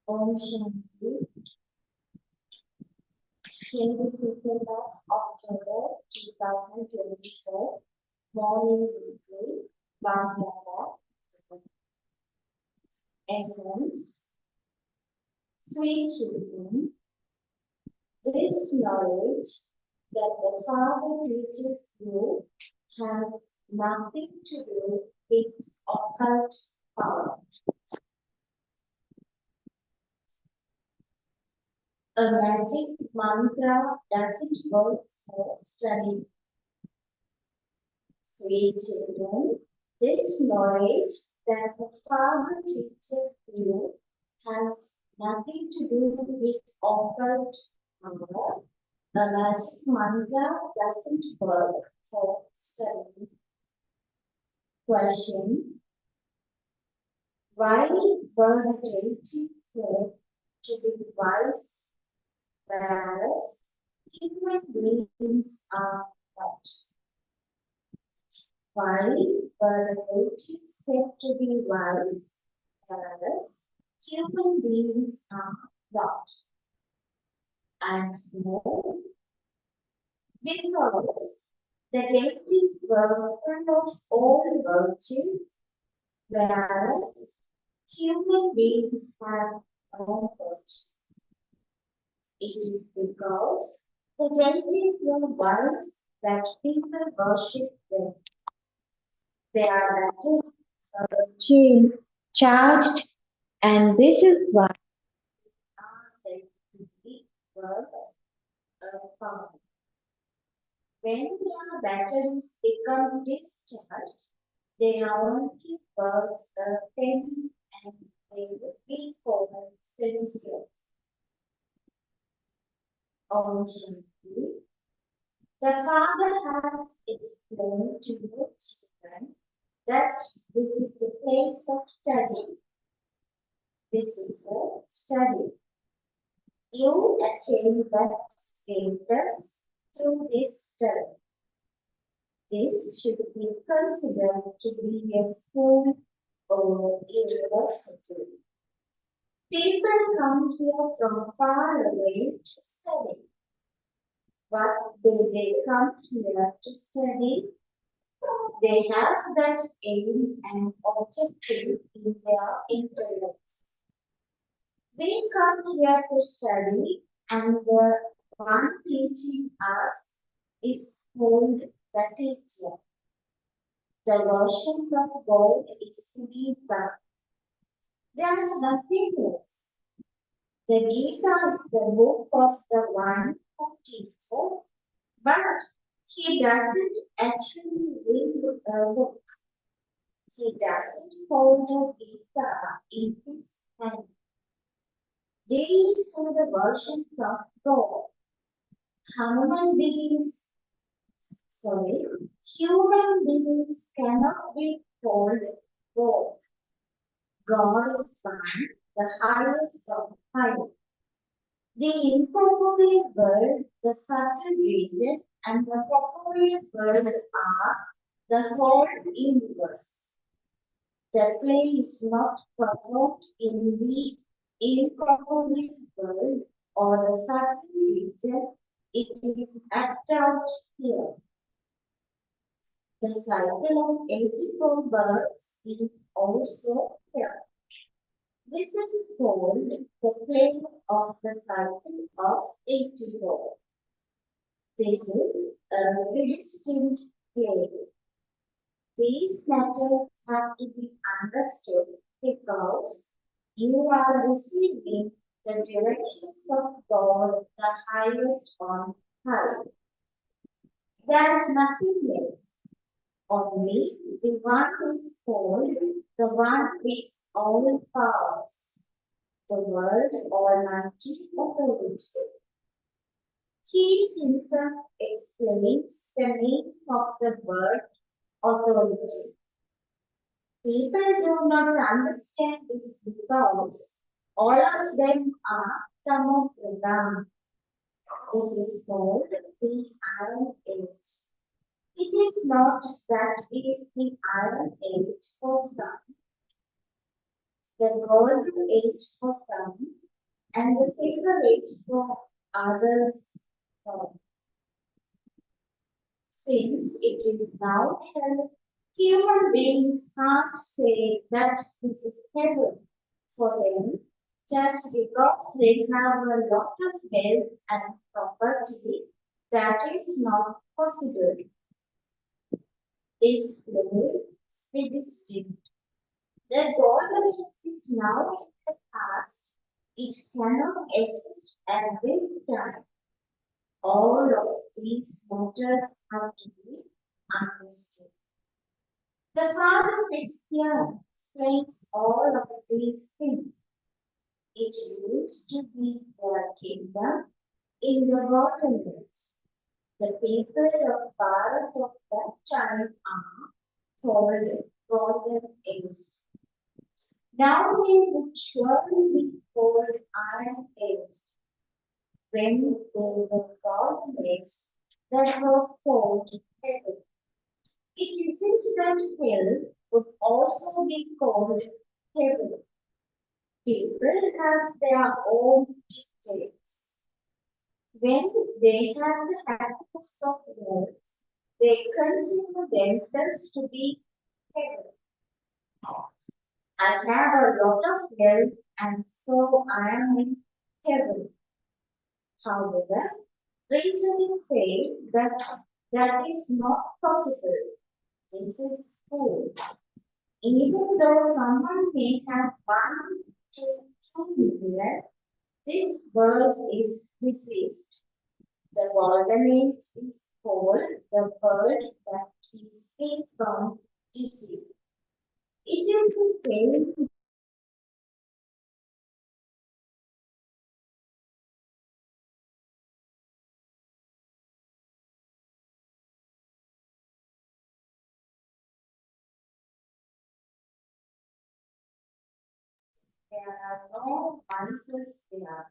Shanti, 22nd of October 2024. Morning Murli, Batticaloa, essence, sweet children, this knowledge that the Father teaches you has nothing to do with occult power. A magic mantra doesn't work for study. Sweet children, this knowledge that the Father teaches you has nothing to do with occult power. A magic mantra doesn't work for study. Question: why were the deities said to be wise, whereas human beings are not? Why were the deities said to be wise, whereas human beings are not? Answer: because the deities were full of all virtues, whereas human beings have no virtues. It is because the deities were wise that people worship them. They are charged, and this is why they are said to be worth power. When their batteries become discharged, they are only worth a penny and they will be called celestials. The Father has explained to your children that this is a place of study. This is a study. You attain that status through this study. This should be considered to be a school or university. People come here from far away to study. But do they come here to study? They have that aim and objective in their intellects. We come here to study, and the one teaching us is called the teacher. The versions of God is Gita. There is nothing else. The Gita is the book of the one who teaches, but he doesn't actually read the book. He doesn't hold the Gita in his hand. These are the versions of God. Human beings cannot be called God. God is one, the highest of high. The incorporeal world, the subtle region, and the corporeal world are the whole universe. The play is not performed in the incorporeal world or the subtle region, it is acted out here. The cycle of 84 births is also here. This is called the play of the cycle of 84. This is a very distinct play. These matters have to be understood because you are receiving the directions of God, the highest on high. There is nothing else. Only the one is called the one with all powers, the world Almighty Authority. He himself explains the meaning of the word authority. People do not understand this because all of them are Tamopradhan. This is called the Iron Age. It is not that it is the Iron Age for some, the Golden Age for some, and the Silver Age for others. Since it is now hell, human beings can't say that this is heaven for them just because they have a lot of wealth and property. That is not possible. This level is pretty distinct. The golden is now in the past. It cannot exist at this time. All of these matters have to be understood. The Father sits here and explains all of these things. It used to be their kingdom in the golden age. The people of Bharat of that time are called golden age. Now they would surely be called iron age. When they were golden age, that was called heaven. It isn't that hell would also be called heaven. People have their own dictates. When they have the happiness of wealth, they consider themselves to be heaven. I have a lot of wealth and so I am in heaven. However, reasoning says that that is not possible. This is fool. Even though someone may have 1 to 2 million, this world is diseased. The golden age is called the world that is free from disease. It is the same. There are no vices there.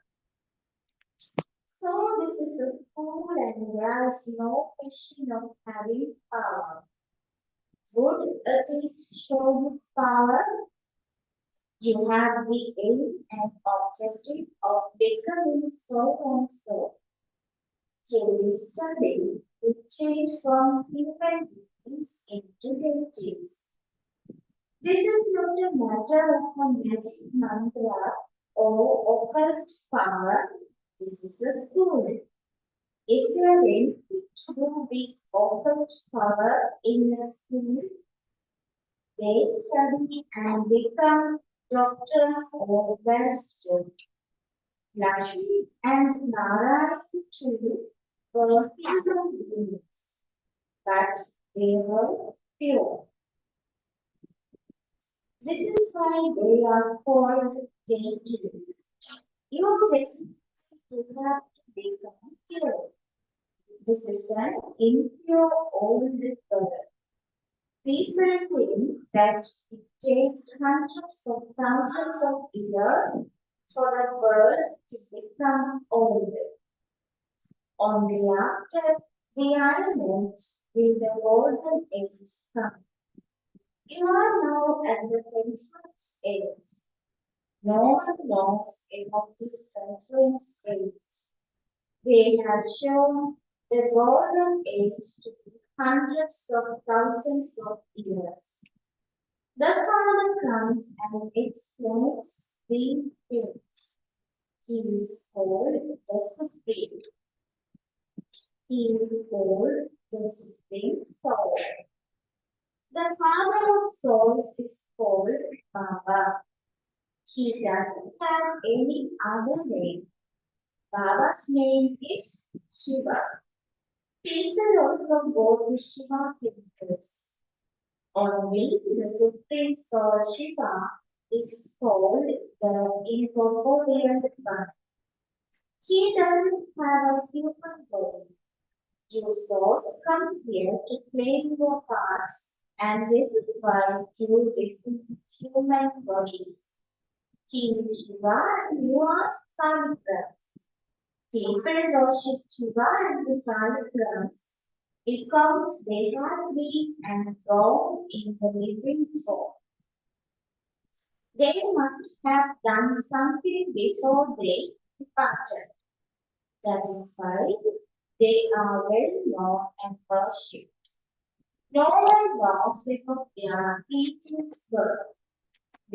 So this is a school and there is no question of having power. Would a teacher show his power? You have the aim and objective of becoming so and so. Through this study, we change from human beings into deities. This is not a matter of a magic mantra or occult power. This is a school. Is there anything to do with occult power in a school? They study and become doctors or barristers. Lakshmi and Narayan too were human beings, but they were pure. This is why they are called deities. You definitely do have to become pure. This is an impure old bird. People think that it takes hundreds of thousands of years for the bird to become old. Only after the Iron Age will the Golden Age come. You are now at the 21st age. No one knows about this conference age. They have shown the golden age to be hundreds of thousands of years. The Father comes and explains three things. He is called the Supreme. He is called the Supreme Soul. The Father of Souls is called Baba. He doesn't have any other name. Baba's name is Shiva. People also go to Shiva temples. Only the Supreme Soul Shiva is called the incorporeal one. He doesn't have a human body. You souls come here to play your parts, and this is why you receive human bodies. He is Shiva and you are Saligrams. People worship Shiva and the Saligrams because they have been and gone in the living form. They must have done something before they departed. That is why They are well known and worshipped. No one knows about their previous birth.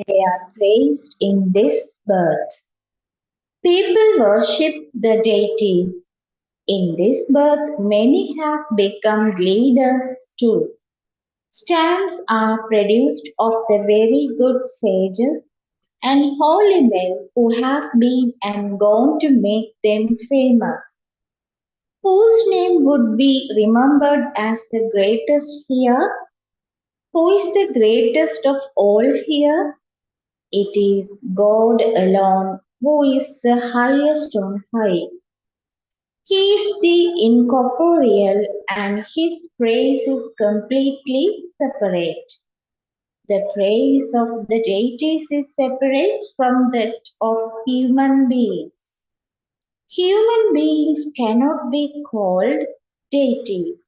They are praised in this birth. People worship the deities. In this birth, many have become leaders too. Stamps are produced of the very good sages and holy men who have been and gone to make them famous. Whose name would be remembered as the greatest here? Who is the greatest of all here? It is God alone who is the highest on high. He is the incorporeal and his praise is completely separate. The praise of the deities is separate from that of human beings. Human beings cannot be called deities.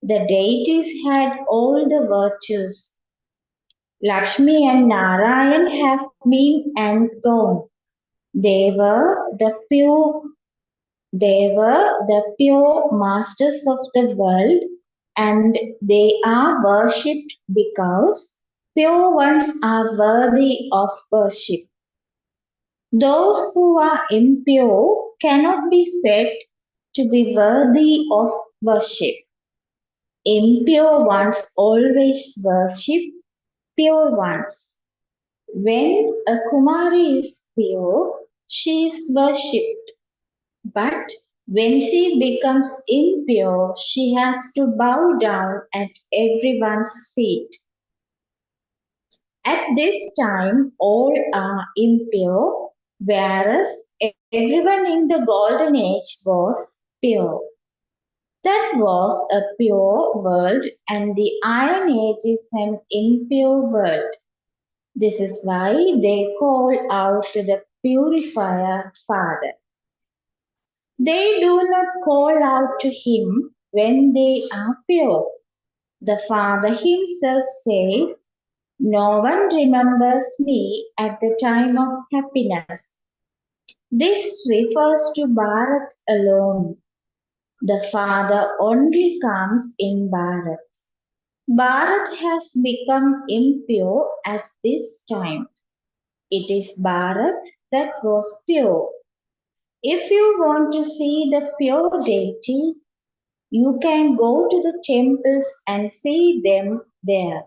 The deities had all the virtues. Lakshmi and Narayan have been and gone. They were the pure masters of the world and they are worshipped because pure ones are worthy of worship. Those who are impure cannot be said to be worthy of worship. Impure ones always worship pure ones. When a Kumari is pure, she is worshipped. But when she becomes impure, she has to bow down at everyone's feet. At this time, all are impure, whereas everyone in the Golden Age was pure. That was a pure world, and the Iron Age is an impure world. This is why they call out to the purifier Father. They do not call out to him when they are pure. The Father himself says, "No one remembers me at the time of happiness." This refers to Bharat alone. The Father only comes in Bharat. Bharat has become impure at this time. It is Bharat that was pure. If you want to see the pure deity, you can go to the temples and see them there.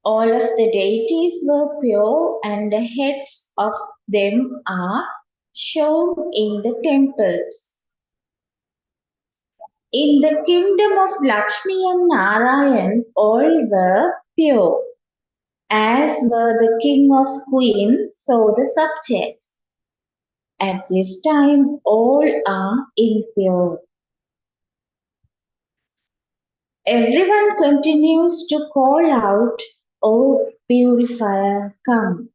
All of the deities were pure and the heads of them are shown in the temples. In the kingdom of Lakshmi and Narayan, all were pure, as were the king of queens, so the subjects. At this time, all are impure. Everyone continues to call out, "O purifier, come."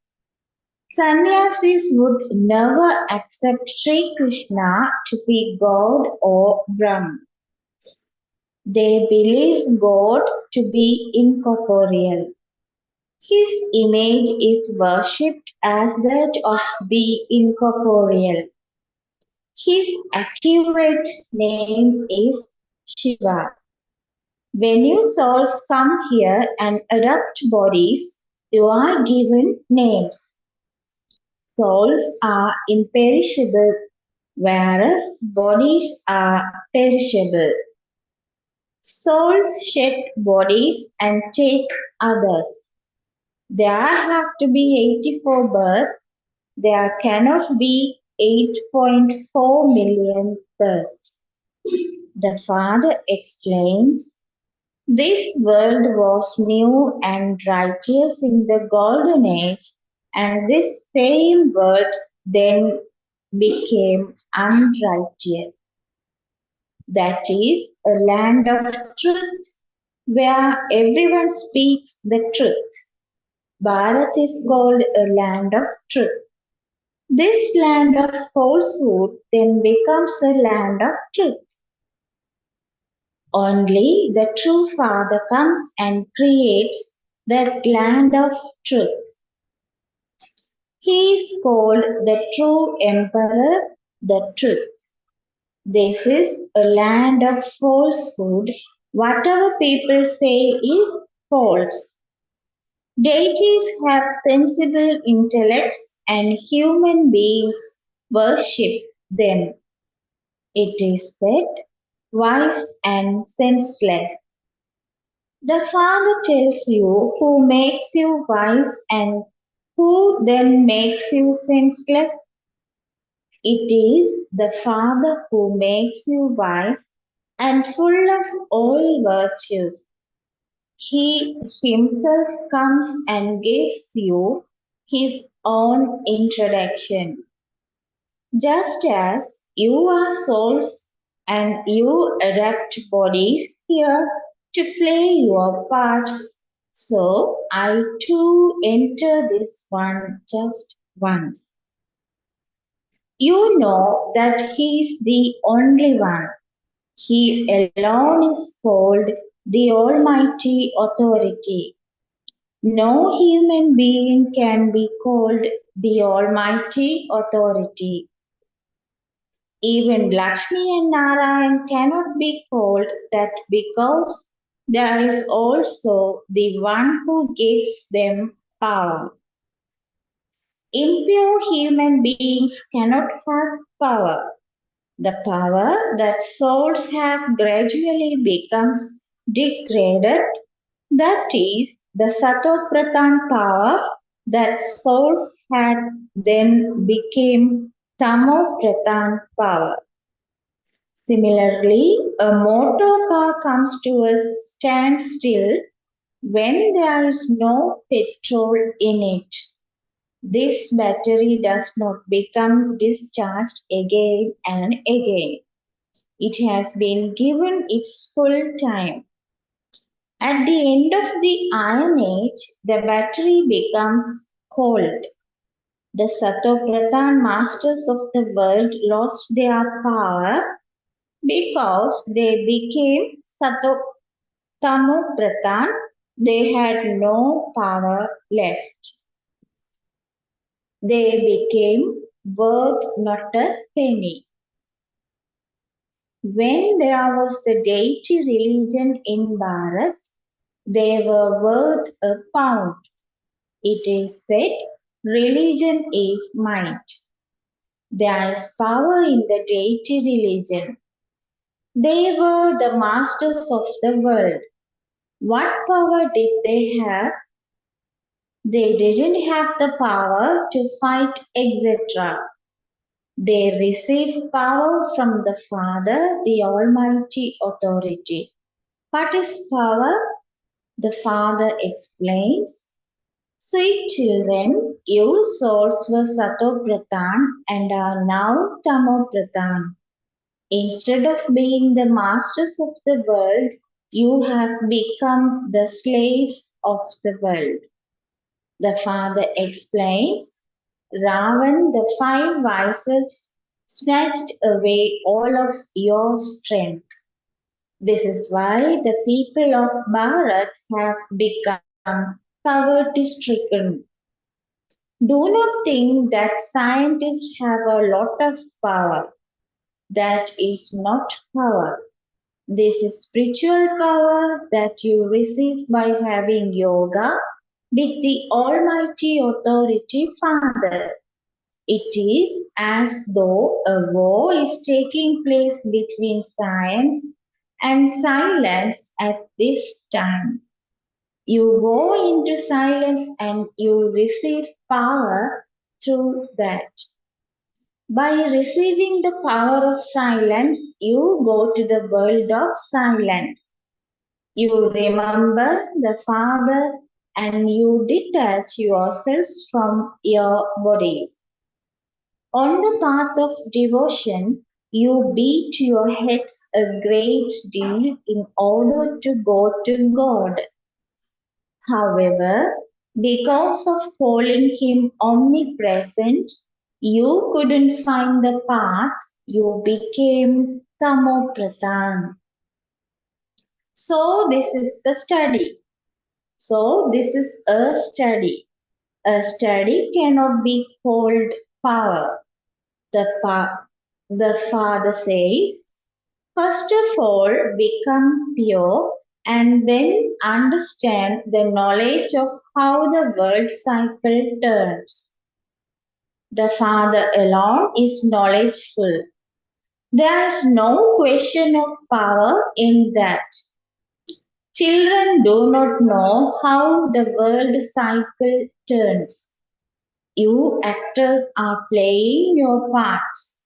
Sannyasis would never accept Sri Krishna to be God or Brahma. They believe God to be incorporeal. His image is worshipped as that of the incorporeal. His accurate name is Shiva. When you souls come here and adopt bodies, you are given names. Souls are imperishable, whereas bodies are perishable. Souls shed bodies and take others. There have to be 84 births. There cannot be 8.4 million births. The Father explains, this world was new and righteous in the Golden Age, and this same world then became unrighteous. That is a land of truth where everyone speaks the truth. Bharat is called a land of truth. This land of falsehood then becomes a land of truth. Only the true Father comes and creates that land of truth. He is called the true Emperor, the truth. This is a land of falsehood. Whatever people say is false. Deities have sensible intellects and human beings worship them. It is said, wise and senseless. The Father tells you who makes you wise and who then makes you senseless. It is the Father who makes you wise and full of all virtues. He himself comes and gives you his own introduction. Just as you are souls and you adapt bodies here to play your parts, so I too enter this one just once. You know that he is the only one. He alone is called the Almighty Authority. No human being can be called the Almighty Authority. Even Lakshmi and Narayan cannot be called that because there is also the one who gives them power. Impure human beings cannot have power. The power that souls have gradually becomes degraded. That is, the Satopradhan power that souls had then became Tamopradhan power. Similarly, a motor car comes to a standstill when there is no petrol in it. This battery does not become discharged again and again. It has been given its full time. At the end of the Iron Age, the battery becomes cold. The Satopradhan masters of the world lost their power because they became Tamopradhan. They had no power left. They became worth not a penny. When there was the deity religion in Bharat, they were worth a pound. It is said, religion is might. There is power in the deity religion. They were the masters of the world. What power did they have? They didn't have the power to fight, etc. They received power from the Father, the Almighty Authority. What is power? The Father explains. Sweet children, you souls were Satopradhan and are now Tamopradhan. Instead of being the masters of the world, you have become the slaves of the world. The Father explains, Ravan, the five vices, snatched away all of your strength. This is why the people of Bharat have become poverty stricken. Do not think that scientists have a lot of power. That is not power. This is spiritual power that you receive by having yoga with the Almighty Authority Father. It is as though a war is taking place between science and silence at this time. You go into silence and you receive power through that. By receiving the power of silence, you go to the world of silence. You remember the Father and you detach yourselves from your bodies. On the path of devotion, you beat your heads a great deal in order to go to God. However, because of calling him omnipresent, you couldn't find the path, you became Tamopradhan. So, this is the study. So, this is a study. A study cannot be called power. The The father says, first of all, become pure and then understand the knowledge of how the world cycle turns. The father alone is knowledgeful. There is no question of power in that. Children do not know how the world cycle turns. You actors are playing your parts.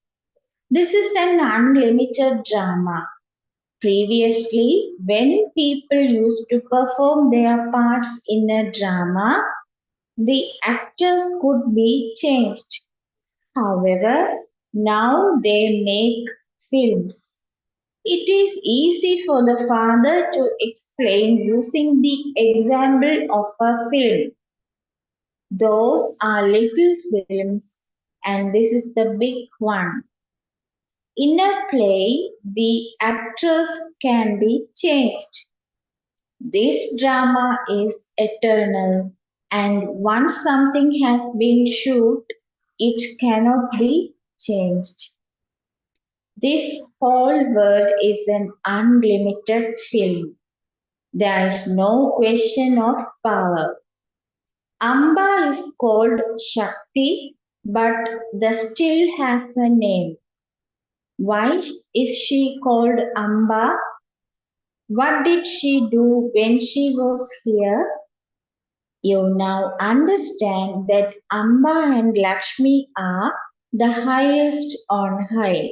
This is an unlimited drama. Previously, when people used to perform their parts in a drama, the actors could be changed. However, now they make films. It is easy for the father to explain using the example of a film. Those are little films, and this is the big one. In a play, the actors can be changed. This drama is eternal, and once something has been shot, it cannot be changed. This whole world is an unlimited film. There is no question of power. Amba is called Shakti, but the still has a name. Why is she called Amba? What did she do when she was here? You now understand that Amba and Lakshmi are the highest on high.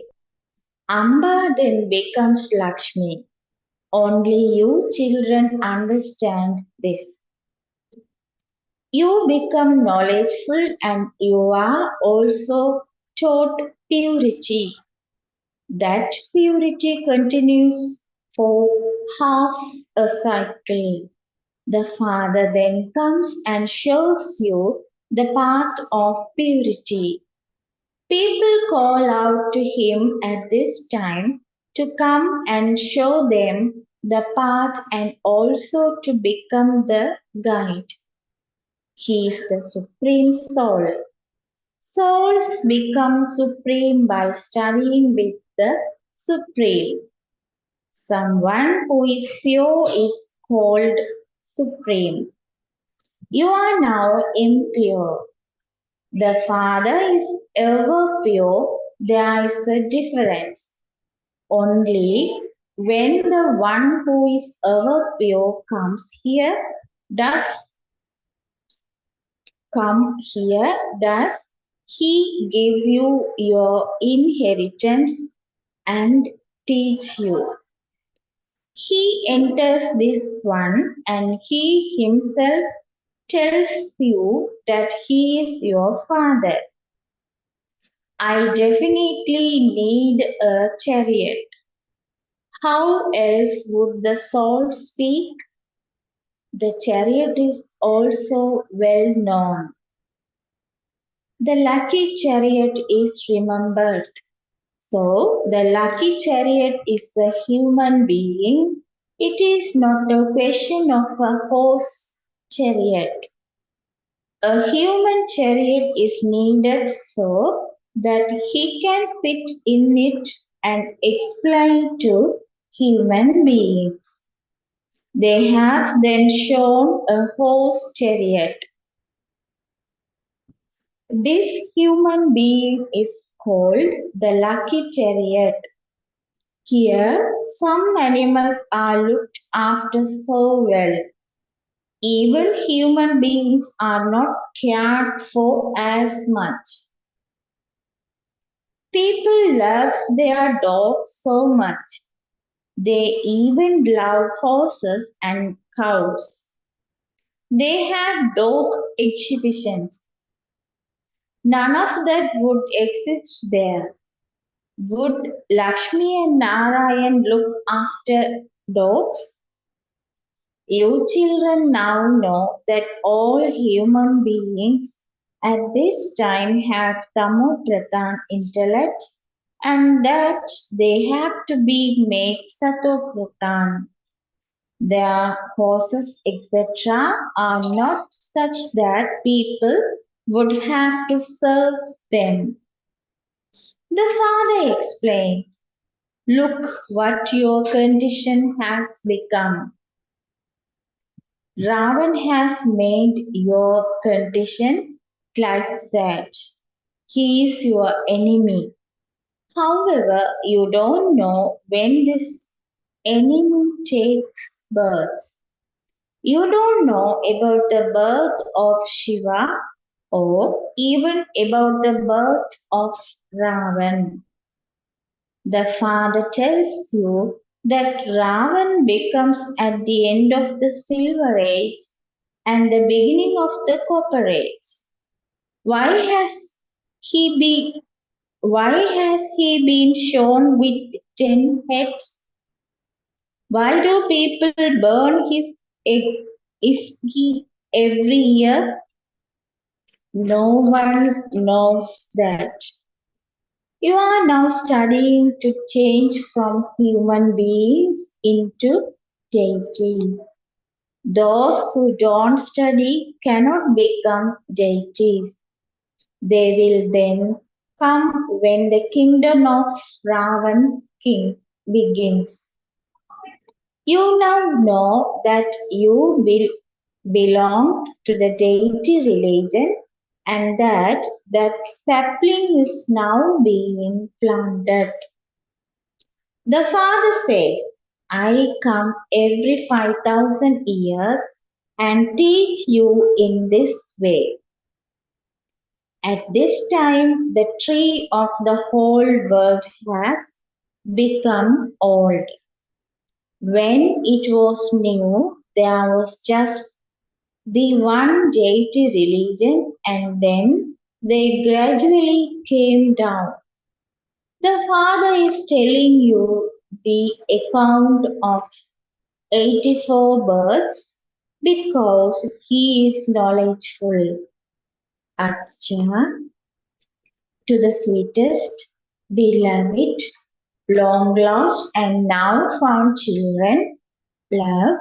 Amba then becomes Lakshmi. Only you children understand this. You become knowledgeful and you are also taught purity. That purity continues for half a cycle. The Father then comes and shows you the path of purity. People call out to him at this time to come and show them the path and also to become the guide. He is the Supreme Soul. Souls become supreme by studying with the Supreme. Someone who is pure is called Supreme. You are now impure. The Father is ever pure. There is a difference. Only when the one who is ever pure does does he give you your inheritance and teach you. He enters this one and he himself tells you that he is your father. I definitely need a chariot. How else would the soul speak? The chariot is also well known. The lucky chariot is remembered. So, the lucky chariot is a human being. It is not a question of a horse chariot. A human chariot is needed so that he can sit in it and explain to human beings. They have then shown a horse chariot. This human being is called the lucky chariot. Here, some animals are looked after so well. Even human beings are not cared for as much. People love their dogs so much. They even love horses and cows. They have dog exhibitions. None of that would exist there. Would Lakshmi and Narayan look after dogs? You children now know that all human beings at this time have Tamopradhan intellects and that they have to be made Satopradhan. Their horses, etc., are not such that people would have to serve them. The father explained, "Look what your condition has become. Ravan has made your condition like that. He is your enemy. However, you don't know when this enemy takes birth. You don't know about the birth of Shiva or even about the birth of Ravan. The father tells you that Ravan becomes at the end of the Silver Age and the beginning of the Copper Age. Why has he been why has he been shown with 10 heads? Why do people burn his egg if he every year? No one knows that. You are now studying to change from human beings into deities. Those who don't study cannot become deities. They will then come when the kingdom of Ravan king begins. You now know that you will belong to the deity religion and that sapling is now being planted. The father says, I come every 5,000 years and teach you in this way. At this time, the tree of the whole world has become old. When it was new, there was just the one deity religion, and then they gradually came down. The Father is telling you the account of 84 births because he is knowledgeful. Acha, to the sweetest, beloved, long lost, and now found children, love,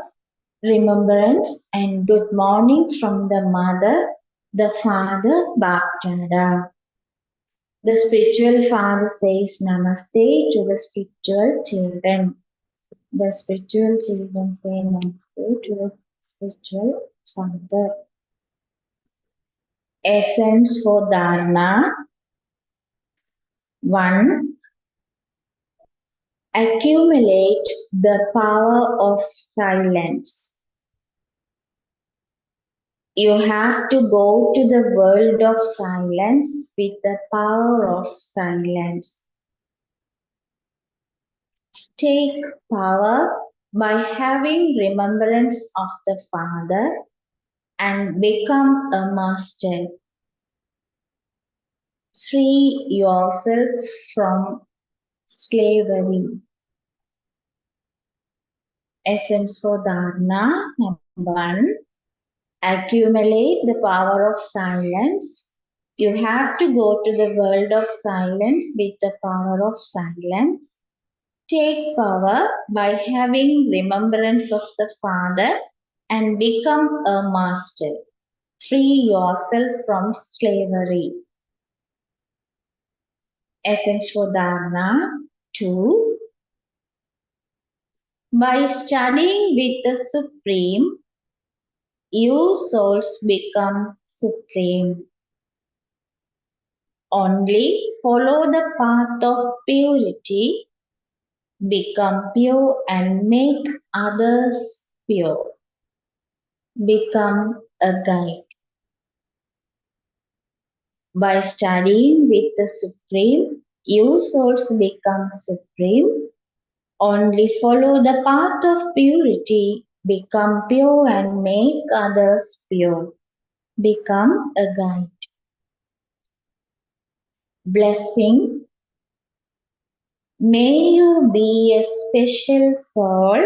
remembrance, and good morning from the mother, the father, Baptada. The spiritual father says namaste to the spiritual children. The spiritual children say namaste to the spiritual father. Essence for Dharma. 1. Accumulate the power of silence. You have to go to the world of silence with the power of silence. Take power by having remembrance of the Father and become a master. Free yourself from slavery. Essence for Dharma. Number 1. Accumulate the power of silence. You have to go to the world of silence with the power of silence. Take power by having remembrance of the Father and become a master. Free yourself from slavery. Essence for Dharma. 2. By studying with the Supreme, you souls become supreme. Only follow the path of purity, become pure and make others pure. Become a guide. By studying with the Supreme, you souls become supreme. Only follow the path of purity, become pure and make others pure. Become a guide. Blessing. May you be a special soul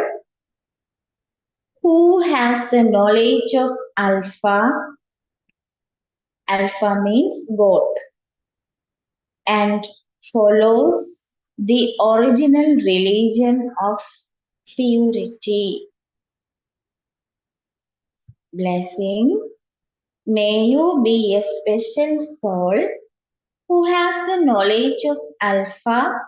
who has the knowledge of Alpha. Alpha means God. And follows the original religion of purity. Blessing. May you be a special soul who has the knowledge of Alpha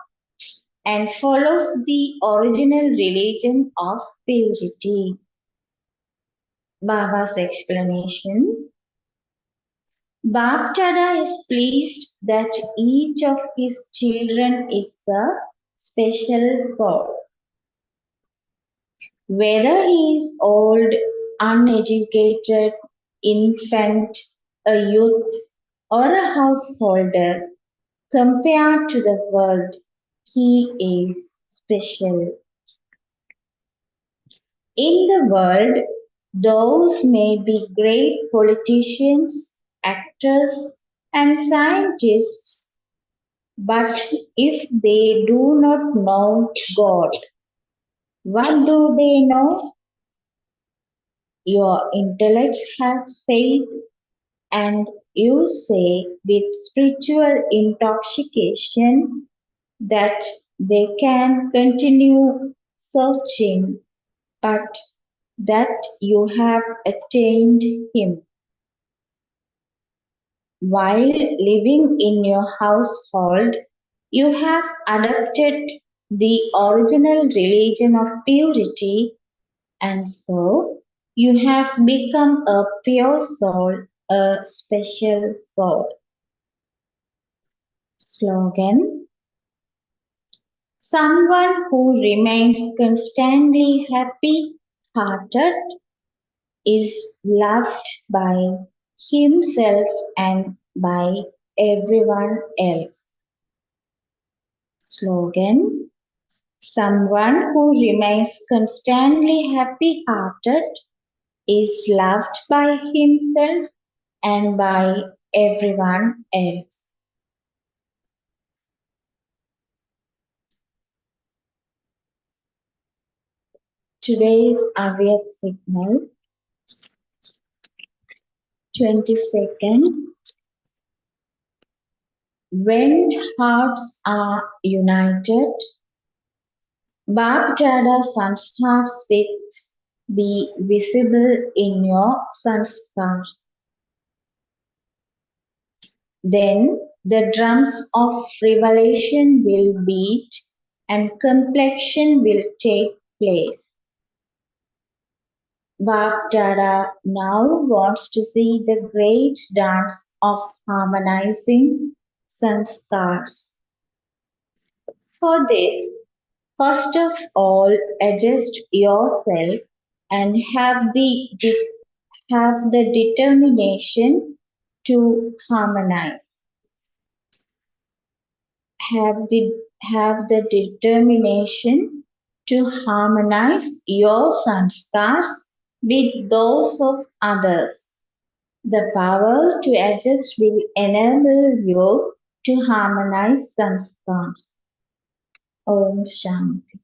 and follows the original religion of purity. Baba's explanation. Baptada is pleased that each of his children is a special soul. Whether he is old, uneducated, infant, a youth, or a householder, compared to the world, he is special. In the world, those may be great politicians, actors, and scientists, but if they do not know God, what do they know? Your intellect has faith, and you say with spiritual intoxication that they can continue searching, but that you have attained Him. While living in your household, you have adopted the original religion of purity, and so you have become a pure soul, a special soul. Slogan. Someone who remains constantly happy hearted is loved by himself and by everyone else. Slogan. Someone who remains constantly happy hearted is loved by himself and by everyone else. Today's Avyat signal, 22nd. When hearts are united, Baptada starts with be visible in your sanskars. Then the drums of revelation will beat and complexion will take place. Baptada now wants to see the great dance of harmonizing sanskars. For this, first of all, adjust yourself and have the determination to harmonize. Have the determination to harmonize your sanskars with those of others. The power to adjust will enable you to harmonize sanskars. Om Shanti.